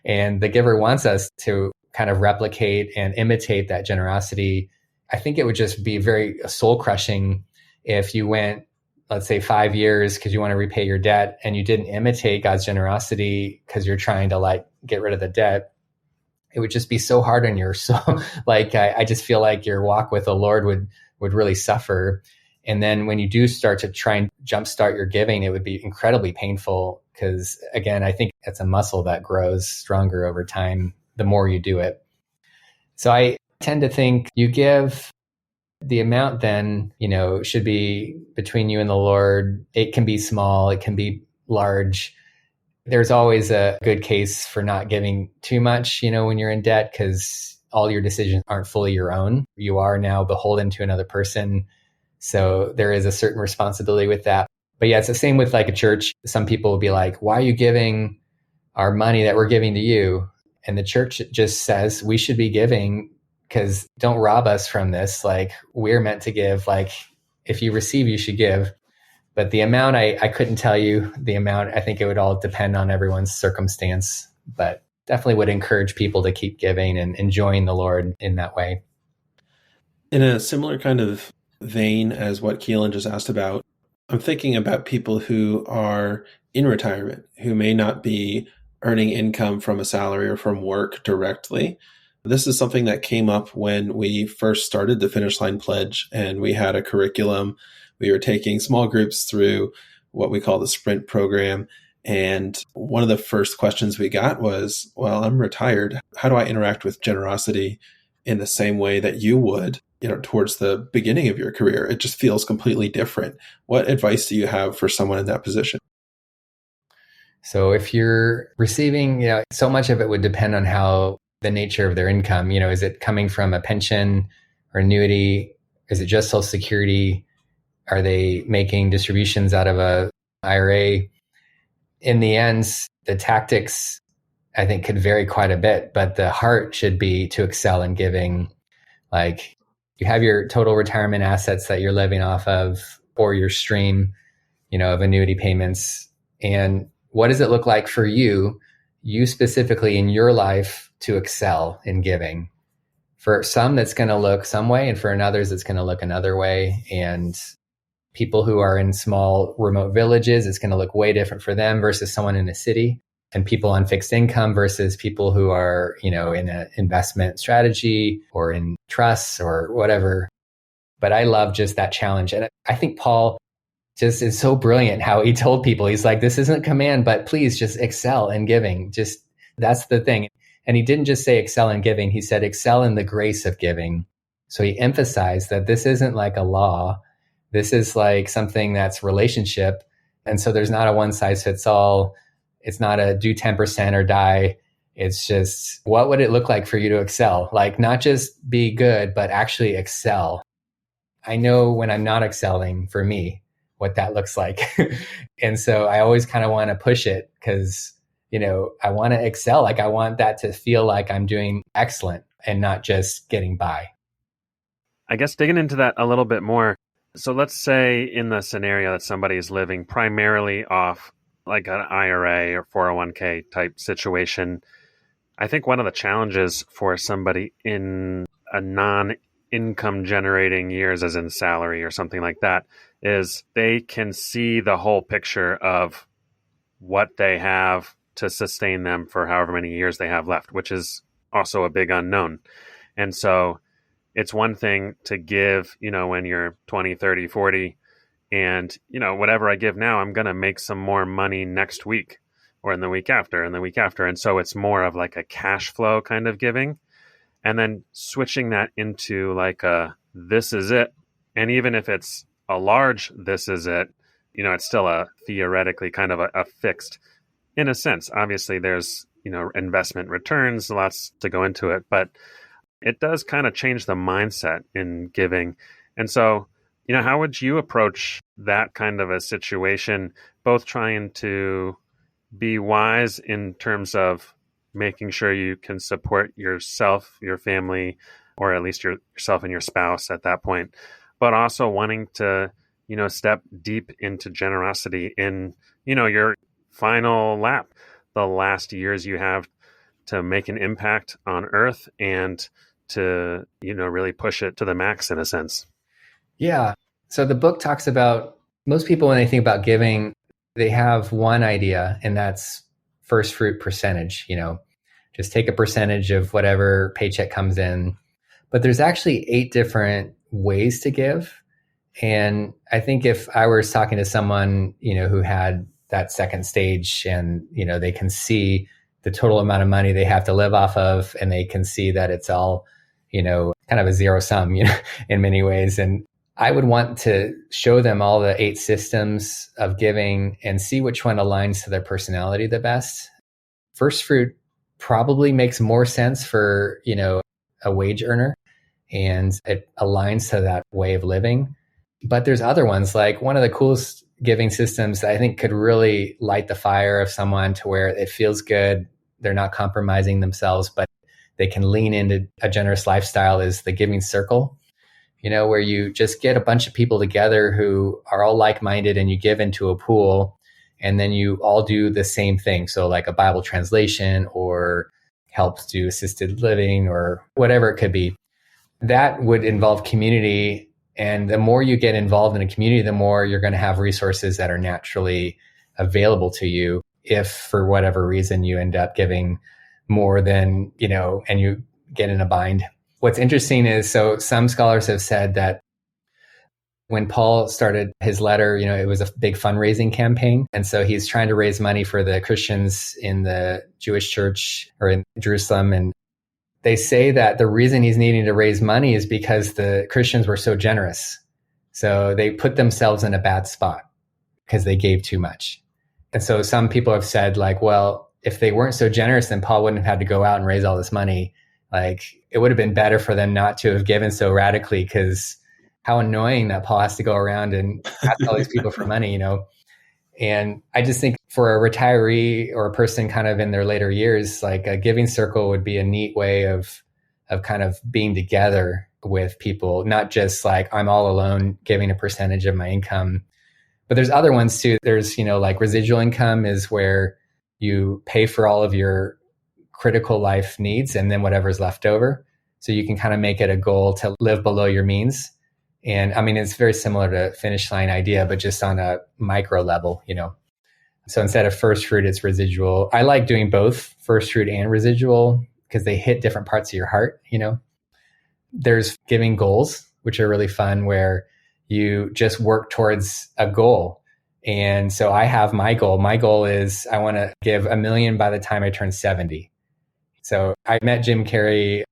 and the giver wants us to kind of replicate and imitate that generosity. I think it would just be very soul crushing if you went, let's say 5 years because you want to repay your debt and you didn't imitate God's generosity because you're trying to get rid of the debt. It would just be so hard on your soul. I just feel like your walk with the Lord would really suffer. And then when you do start to try and jumpstart your giving, it would be incredibly painful because, again, I think it's a muscle that grows stronger over time the more you do it. So I tend to think you give the amount then, should be between you and the Lord. It can be small, it can be large. There's always a good case for not giving too much, when you're in debt, because all your decisions aren't fully your own. You are now beholden to another person. So there is a certain responsibility with that. But yeah, it's the same with like a church. Some people will be like, why are you giving our money that we're giving to you? And the church just says we should be giving because don't rob us from this. We're meant to give. If you receive, you should give. But the amount, I couldn't tell you the amount. I think it would all depend on everyone's circumstance, but definitely would encourage people to keep giving and enjoying the Lord in that way. In a similar kind of vein as what Keelan just asked about, I'm thinking about people who are in retirement, who may not be earning income from a salary or from work directly. This is something that came up when we first started the Finish Line Pledge, and we had a curriculum. We were taking small groups through what we call the Sprint program. And one of the first questions we got was, well, I'm retired. How do I interact with generosity in the same way that you would, towards the beginning of your career? It just feels completely different. What advice do you have for someone in that position? So if you're receiving, so much of it would depend on how the nature of their income, is it coming from a pension or annuity? Is it just Social Security? Are they making distributions out of a IRA? In the end, the tactics, I think, could vary quite a bit, but the heart should be to excel in giving. You have your total retirement assets that you're living off of, or your stream, of annuity payments. And what does it look like for you specifically in your life to excel in giving? For some, that's going to look some way, and for others, it's going to look another way. And people who are in small remote villages, it's going to look way different for them versus someone in a city. And people on fixed income versus people who are, in an investment strategy or in trusts or whatever. But I love just that challenge. And I think Paul just is so brilliant how he told people, he's like, this isn't a command, but please just excel in giving. Just that's the thing. And he didn't just say excel in giving. He said excel in the grace of giving. So he emphasized that this isn't like a law. This is like something that's relationship. And so there's not a one size fits all. It's not a do 10% or die. It's just, what would it look like for you to excel? Not just be good, but actually excel. I know when I'm not excelling, for me, what that looks like. And so I always kind of want to push it because, I want to excel. I want that to feel like I'm doing excellent and not just getting by. I guess digging into that a little bit more. So let's say in the scenario that somebody is living primarily off like an IRA or 401k type situation, I think one of the challenges for somebody in a non-income generating years, as in salary or something like that, is they can see the whole picture of what they have to sustain them for however many years they have left, which is also a big unknown. And so it's one thing to give, when you're 20, 30, 40, and, whatever I give now, I'm going to make some more money next week or in the week after and the week after. And so it's more of like a cash flow kind of giving. And then switching that into like this is it. And even if it's a large, this is it, it's still a theoretically kind of a fixed, in a sense. Obviously there's, investment returns, lots to go into it, but it does kind of change the mindset in giving. And so, how would you approach that kind of a situation, both trying to be wise in terms of making sure you can support yourself, your family, or at least yourself and your spouse at that point, but also wanting to, step deep into generosity in, your final lap, the last years you have to make an impact on earth and to, really push it to the max in a sense. Yeah. So the book talks about, most people, when they think about giving, they have one idea, and that's first fruit percentage, just take a percentage of whatever paycheck comes in. But there's actually 8 different ways to give. And I think if I was talking to someone, who had that second stage and, they can see the total amount of money they have to live off of, and they can see that it's all, kind of a zero sum, in many ways. And I would want to show them all the 8 systems of giving and see which one aligns to their personality the best. First fruit probably makes more sense for, a wage earner, and it aligns to that way of living. But there's other ones, like one of the coolest giving systems that I think could really light the fire of someone to where it feels good. They're not compromising themselves, but they can lean into a generous lifestyle, is the giving circle, where you just get a bunch of people together who are all like-minded, and you give into a pool, and then you all do the same thing. So like a Bible translation or helps do assisted living or whatever it could be. That would involve community. And the more you get involved in a community, the more you're going to have resources that are naturally available to you. If for whatever reason you end up giving more than, and you get in a bind. What's interesting is, so some scholars have said that when Paul started his letter, it was a big fundraising campaign. And so he's trying to raise money for the Christians in the Jewish church or in Jerusalem. And they say that the reason he's needing to raise money is because the Christians were so generous. So they put themselves in a bad spot because they gave too much. And so some people have said, like, well, if they weren't so generous, then Paul wouldn't have had to go out and raise all this money. Like, it would have been better for them not to have given so radically, because how annoying that Paul has to go around and ask all these people for money, And I just think for a retiree or a person kind of in their later years, like a giving circle would be a neat way of kind of being together with people, not just like I'm all alone giving a percentage of my income. But there's other ones too. There's, like residual income is where you pay for all of your critical life needs and then whatever's left over. So you can kind of make it a goal to live below your means. And I mean, it's very similar to finish line idea, but just on a micro level, So instead of first fruit, it's residual. I like doing both first fruit and residual because they hit different parts of your heart, There's giving goals, which are really fun, where you just work towards a goal. And so I have my goal. My goal is I want to give $1 million by the time I turn 70. So I met Jim Carrey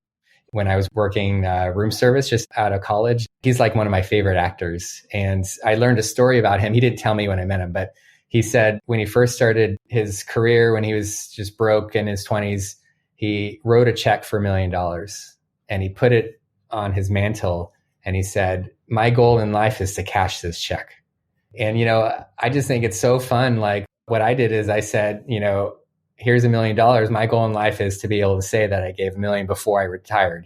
when I was working room service just out of college. He's like one of my favorite actors. And I learned a story about him. He didn't tell me when I met him, but he said when he first started his career, when he was just broke in his 20s, he wrote a check for $1 million and he put it on his mantle. And he said, my goal in life is to cash this check. And, I just think it's so fun. Like what I did is I said, here's $1 million. My goal in life is to be able to say that I gave $1 million before I retired.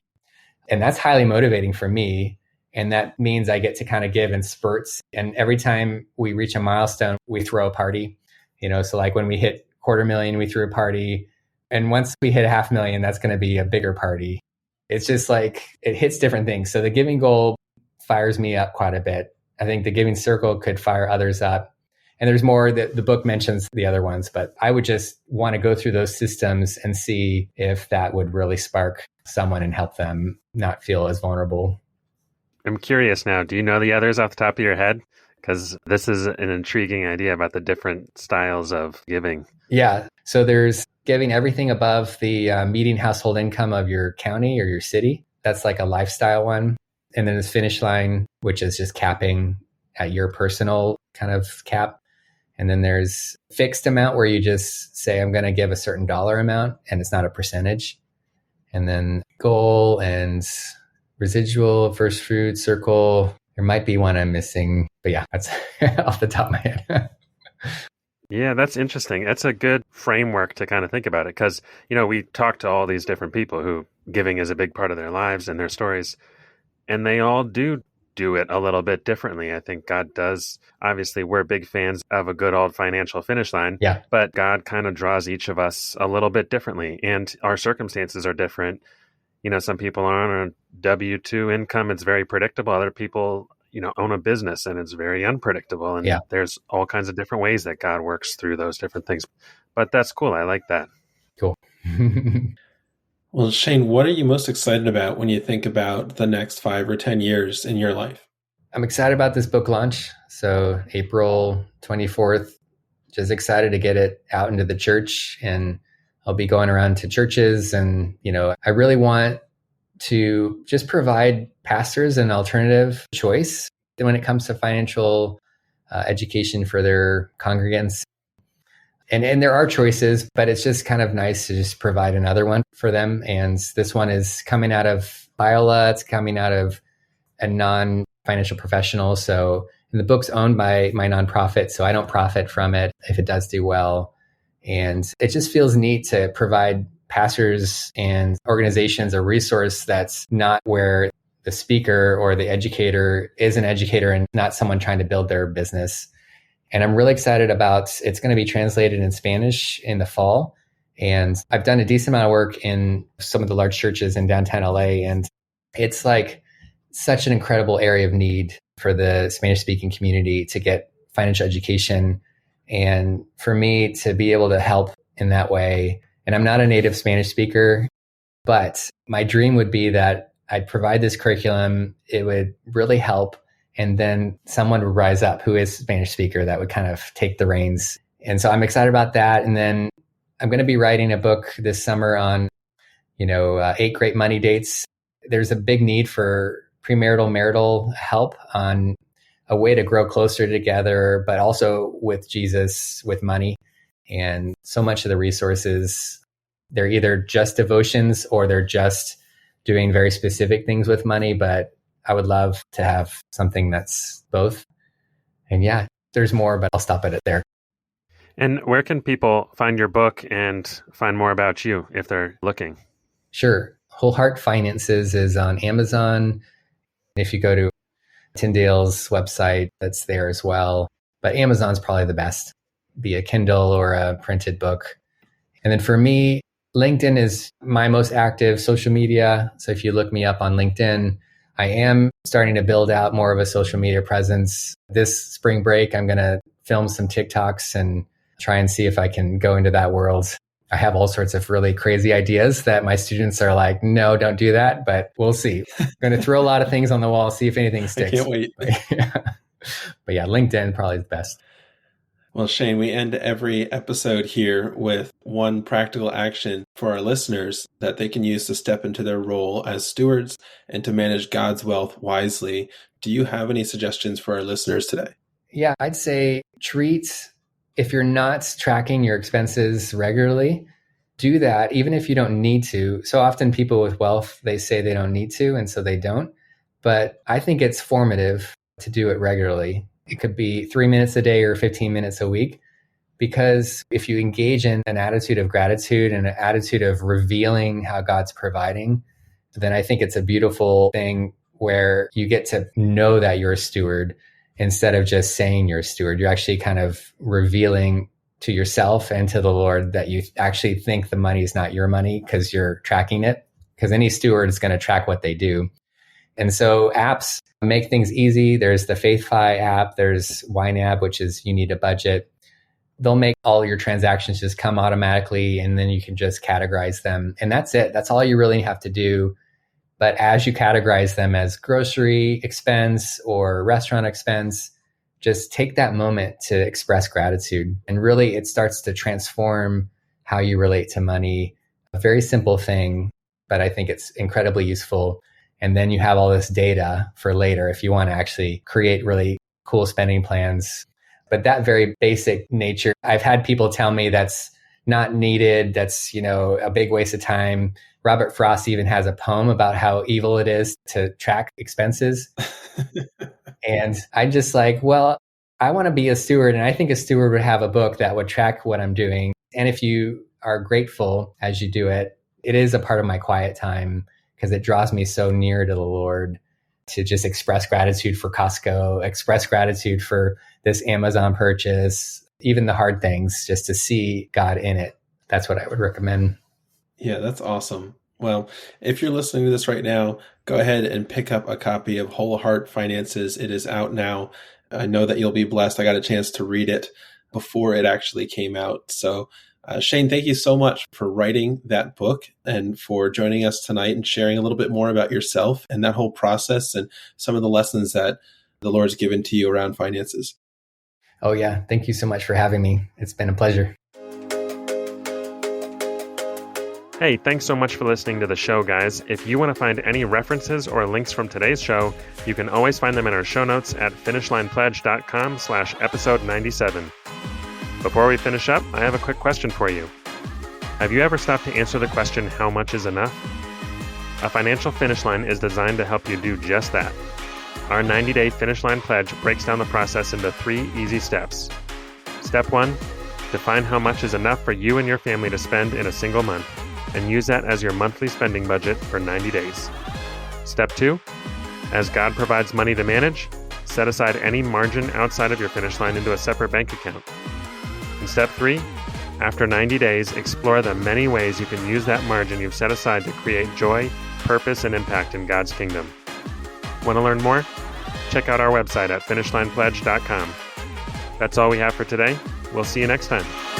And that's highly motivating for me. And that means I get to kind of give in spurts. And every time we reach a milestone, we throw a party, so like when we hit $250,000, we threw a party. And once we hit $500,000, that's going to be a bigger party. It's just like, it hits different things. So the giving goal fires me up quite a bit. I think the giving circle could fire others up. And there's more that the book mentions the other ones, but I would just want to go through those systems and see if that would really spark someone and help them not feel as vulnerable. I'm curious now, do you know the others off the top of your head? Because this is an intriguing idea about the different styles of giving. Yeah. So there's giving everything above the median household income of your county or your city. That's like a lifestyle one. And then there's finish line, which is just capping at your personal kind of cap. And then there's fixed amount where you just say, I'm going to give a certain dollar amount and it's not a percentage. And then goal and residual, first fruit, circle. There might be one I'm missing, but yeah, that's off the top of my head. Yeah, that's interesting. That's a good framework to kind of think about it because, we talk to all these different people who giving is a big part of their lives and their stories, and they all do it a little bit differently. I think God does. Obviously, we're big fans of a good old financial finish line, yeah. But God kind of draws each of us a little bit differently, and our circumstances are different. Some people are on a W-2 income. It's very predictable. Other people, own a business and it's very unpredictable. And there's all kinds of different ways that God works through those different things. But that's cool. I like that. Cool. Well, Shane, what are you most excited about when you think about the next 5 or 10 years in your life? I'm excited about this book launch. So April 24th, just excited to get it out into the church, and I'll be going around to churches. And, I really want to just provide pastors an alternative choice when it comes to financial education for their congregants. And there are choices, but it's just kind of nice to just provide another one for them. And this one is coming out of Biola. It's coming out of a non-financial professional. So, and the book's owned by my nonprofit, so I don't profit from it if it does do well. And it just feels neat to provide pastors and organizations a resource that's not where the speaker or the educator is an educator and not someone trying to build their business. And I'm really excited about it's going to be translated in Spanish in the fall. And I've done a decent amount of work in some of the large churches in downtown LA. And it's like such an incredible area of need for the Spanish speaking community to get financial education. And for me to be able to help in that way. And I'm not a native Spanish speaker, but my dream would be that I'd provide this curriculum. It would really help. And then someone would rise up who is a Spanish speaker that would kind of take the reins. And so I'm excited about that. And then I'm going to be writing a book this summer on, 8 great money dates. There's a big need for premarital, marital help on a way to grow closer together, but also with Jesus, with money. And so much of the resources, they're either just devotions or they're just doing very specific things with money. But I would love to have something that's both. And yeah, there's more, but I'll stop at it there. And where can people find your book and find more about you if they're looking? Sure. Whole Heart Finances is on Amazon. If you go to Tyndale's website, that's there as well. But Amazon's probably the best, be a Kindle or a printed book. And then for me, LinkedIn is my most active social media. So if you look me up on LinkedIn, I am starting to build out more of a social media presence. This spring break, I'm going to film some TikToks and try and see if I can go into that world. I have all sorts of really crazy ideas that my students are like, no, don't do that, but we'll see. I'm going to throw a lot of things on the wall, see if anything sticks. I can't wait. But yeah, LinkedIn probably the best. Well, Shane, we end every episode here with one practical action for our listeners that they can use to step into their role as stewards and to manage God's wealth wisely. Do you have any suggestions for our listeners today? Yeah, I'd say if you're not tracking your expenses regularly, do that, even if you don't need to. So often people with wealth, they say they don't need to, and so they don't. But I think it's formative to do it regularly. It could be 3 minutes a day or 15 minutes a week, because if you engage in an attitude of gratitude and an attitude of revealing how God's providing, then I think it's a beautiful thing where you get to know that you're a steward instead of just saying you're a steward. You're actually kind of revealing to yourself and to the Lord that you actually think the money is not your money because you're tracking it. Because any steward is going to track what they do. And so apps make things easy. There's the FaithFi app, there's YNAB, which is you need a budget. They'll make all your transactions just come automatically, and then you can just categorize them. And that's it. That's all you really have to do. But as you categorize them as grocery expense or restaurant expense, just take that moment to express gratitude. And really, it starts to transform how you relate to money. A very simple thing, but I think it's incredibly useful. And then you have all this data for later if you want to actually create really cool spending plans. But that very basic nature, I've had people tell me that's not needed. That's, a big waste of time. Robert Frost even has a poem about how evil it is to track expenses. And I'm just like, well, I want to be a steward. And I think a steward would have a book that would track what I'm doing. And if you are grateful as you do it, it is a part of my quiet time because it draws me so near to the Lord to just express gratitude for Costco, express gratitude for this Amazon purchase, even the hard things, just to see God in it. That's what I would recommend. Yeah, that's awesome. Well, if you're listening to this right now, go ahead and pick up a copy of Whole Heart Finances. It is out now. I know that you'll be blessed. I got a chance to read it before it actually came out. So, Shane, thank you so much for writing that book and for joining us tonight and sharing a little bit more about yourself and that whole process and some of the lessons that the Lord's given to you around finances. Oh, yeah. Thank you so much for having me. It's been a pleasure. Hey, thanks so much for listening to the show, guys. If you want to find any references or links from today's show, you can always find them in our show notes at finishlinepledge.com/episode 97. Before we finish up, I have a quick question for you. Have you ever stopped to answer the question, how much is enough? A financial finish line is designed to help you do just that. Our 90-day Finish Line Pledge breaks down the process into 3 easy steps. Step 1, define how much is enough for you and your family to spend in a single month, and use that as your monthly spending budget for 90 days. Step 2, as God provides money to manage, set aside any margin outside of your finish line into a separate bank account. And step 3, after 90 days, explore the many ways you can use that margin you've set aside to create joy, purpose, and impact in God's kingdom. Want to learn more? Check out our website at finishlinepledge.com. That's all we have for today. We'll see you next time.